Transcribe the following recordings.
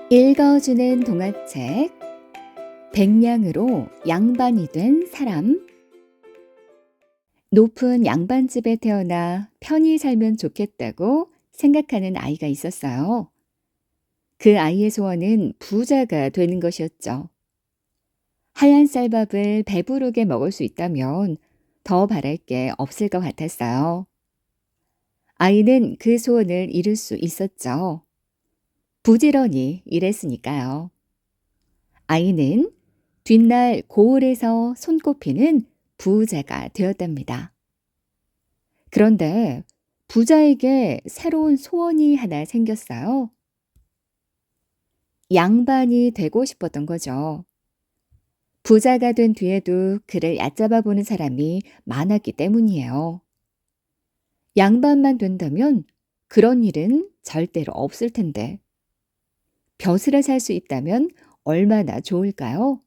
읽어주는 동화책 백냥으로 양반이 된 사람. 높은 양반집에 태어나 편히 살면 좋겠다고 생각하는 아이가 있었어요. 그 아이의 소원은 부자가 되는 것이었죠. 하얀 쌀밥을 배부르게 먹을 수 있다면 더 바랄 게 없을 것 같았어요. 아이는 그 소원을 이룰 수 있었죠. 부지런히 일했으니까요. 아이는 뒷날 고을에서 손꼽히는 부자가 되었답니다. 그런데 부자에게 새로운 소원이 하나 생겼어요. 양반이 되고 싶었던 거죠. 부자가 된 뒤에도 그를 얕잡아 보는 사람이 많았기 때문이에요. 양반만 된다면 그런 일은 절대로 없을 텐데. 벼슬에 살 수 있다면 얼마나 좋을까요?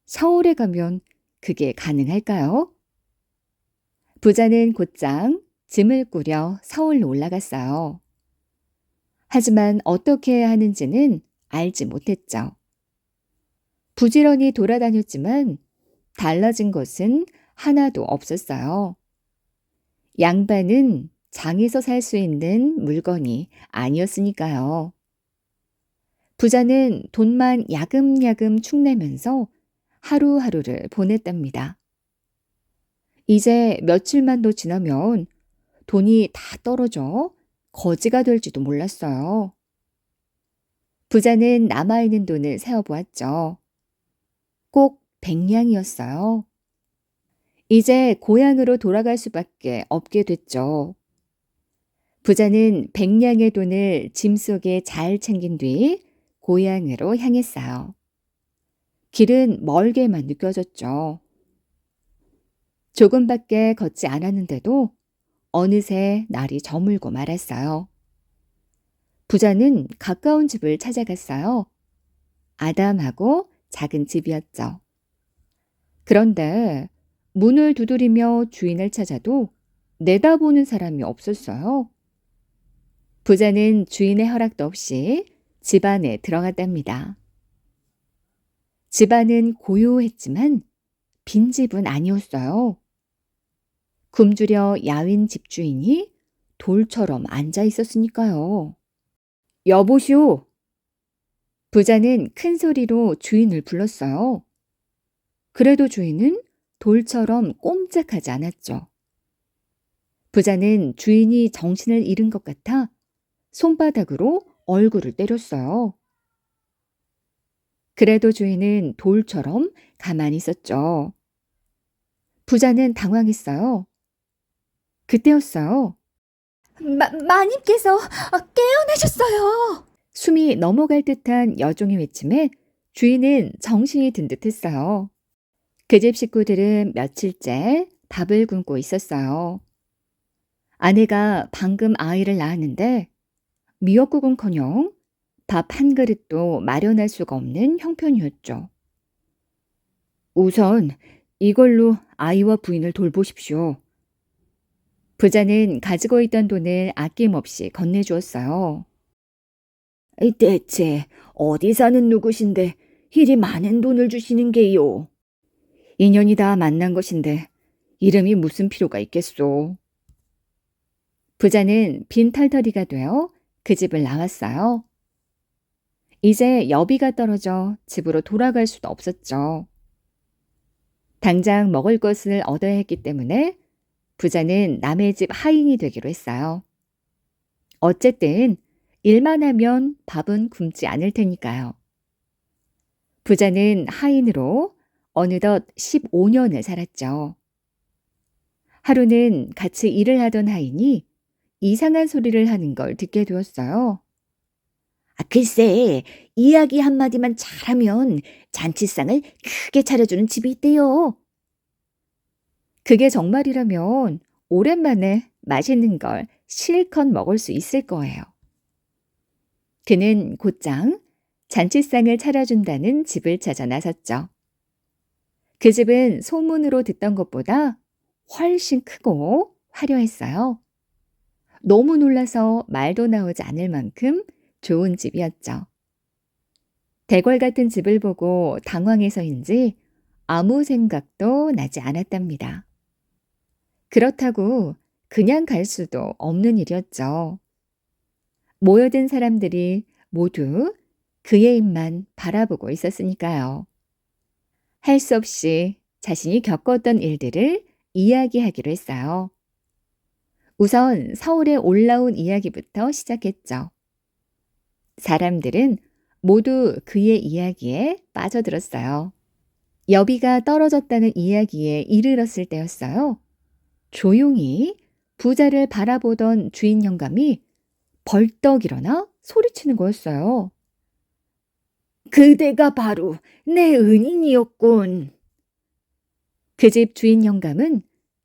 서울에 가면 그게 가능할까요? 부자는 곧장 짐을 꾸려 서울로 올라갔어요. 하지만 어떻게 해야 하는지는 알지 못했죠. 부지런히 돌아다녔지만 달라진 것은 하나도 없었어요. 양반은 장에서 살 수 있는 물건이 아니었으니까요. 부자는 돈만 야금야금 축내면서 하루하루를 보냈답니다. 이제 며칠만 더 지나면 돈이 다 떨어져 거지가 될지도 몰랐어요. 부자는 남아있는 돈을 세어보았죠. 꼭 100냥이었어요. 이제 고향으로 돌아갈 수밖에 없게 됐죠. 부자는 100냥의 돈을 짐 속에 잘 챙긴 뒤 고향으로 향했어요. 길은 멀게만 느껴졌죠. 조금밖에 걷지 않았는데도 어느새 날이 저물고 말았어요. 부자는 가까운 집을 찾아갔어요. 아담하고 작은 집이었죠. 그런데 문을 두드리며 주인을 찾아도 내다보는 사람이 없었어요. 부자는 주인의 허락도 없이 집 안에 들어갔답니다. 집 안은 고요했지만 빈집은 아니었어요. 굶주려 야윈 집주인이 돌처럼 앉아 있었으니까요. 여보시오! 부자는 큰 소리로 주인을 불렀어요. 그래도 주인은 돌처럼 꼼짝하지 않았죠. 부자는 주인이 정신을 잃은 것 같아 손바닥으로 얼굴을 때렸어요. 그래도 주인은 돌처럼 가만히 있었죠. 부자는 당황했어요. 그때였어요. 마님께서 깨어나셨어요. 숨이 넘어갈 듯한 여종의 외침에 주인은 정신이 든 듯했어요. 그 집 식구들은 며칠째 밥을 굶고 있었어요. 아내가 방금 아이를 낳았는데 미역국은커녕 밥 한 그릇도 마련할 수가 없는 형편이었죠. 우선 이걸로 아이와 부인을 돌보십시오. 부자는 가지고 있던 돈을 아낌없이 건네주었어요. 대체 어디 사는 누구신데 이리 많은 돈을 주시는 게요? 인연이 다 만난 것인데 이름이 무슨 필요가 있겠소? 부자는 빈털터리가 되어 그 집을 나왔어요. 이제 여비가 떨어져 집으로 돌아갈 수도 없었죠. 당장 먹을 것을 얻어야 했기 때문에 부자는 남의 집 하인이 되기로 했어요. 어쨌든 일만 하면 밥은 굶지 않을 테니까요. 부자는 하인으로 어느덧 15년을 살았죠. 하루는 같이 일을 하던 하인이 이상한 소리를 하는 걸 듣게 되었어요. 글쎄, 이야기 한마디만 잘하면 잔치상을 크게 차려주는 집이 있대요. 그게 정말이라면 오랜만에 맛있는 걸 실컷 먹을 수 있을 거예요. 그는 곧장 잔치상을 차려준다는 집을 찾아 나섰죠. 그 집은 소문으로 듣던 것보다 훨씬 크고 화려했어요. 너무 놀라서 말도 나오지 않을 만큼 좋은 집이었죠. 대궐 같은 집을 보고 당황해서인지 아무 생각도 나지 않았답니다. 그렇다고 그냥 갈 수도 없는 일이었죠. 모여든 사람들이 모두 그의 입만 바라보고 있었으니까요. 할 수 없이 자신이 겪었던 일들을 이야기하기로 했어요. 우선 서울에 올라온 이야기부터 시작했죠. 사람들은 모두 그의 이야기에 빠져들었어요. 여비가 떨어졌다는 이야기에 이르렀을 때였어요. 조용히 부자를 바라보던 주인 영감이 벌떡 일어나 소리치는 거였어요. 그대가 바로 내 은인이었군. 그 집 주인 영감은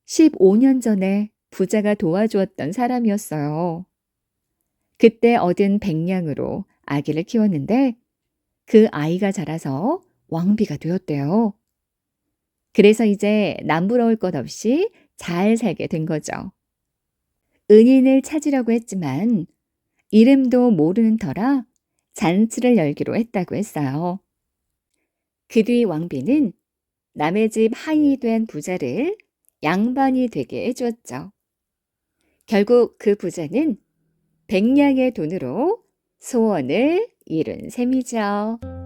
15년 전에 부자가 도와주었던 사람이었어요. 그때 얻은 백냥으로 아기를 키웠는데 그 아이가 자라서 왕비가 되었대요. 그래서 이제 남부러울 것 없이 잘 살게 된 거죠. 은인을 찾으려고 했지만 이름도 모르는 터라 잔치를 열기로 했다고 했어요. 그 뒤 왕비는 남의 집 하인이 된 부자를 양반이 되게 해주었죠. 결국 그 부자는 백냥의 돈으로 소원을 이룬 셈이죠.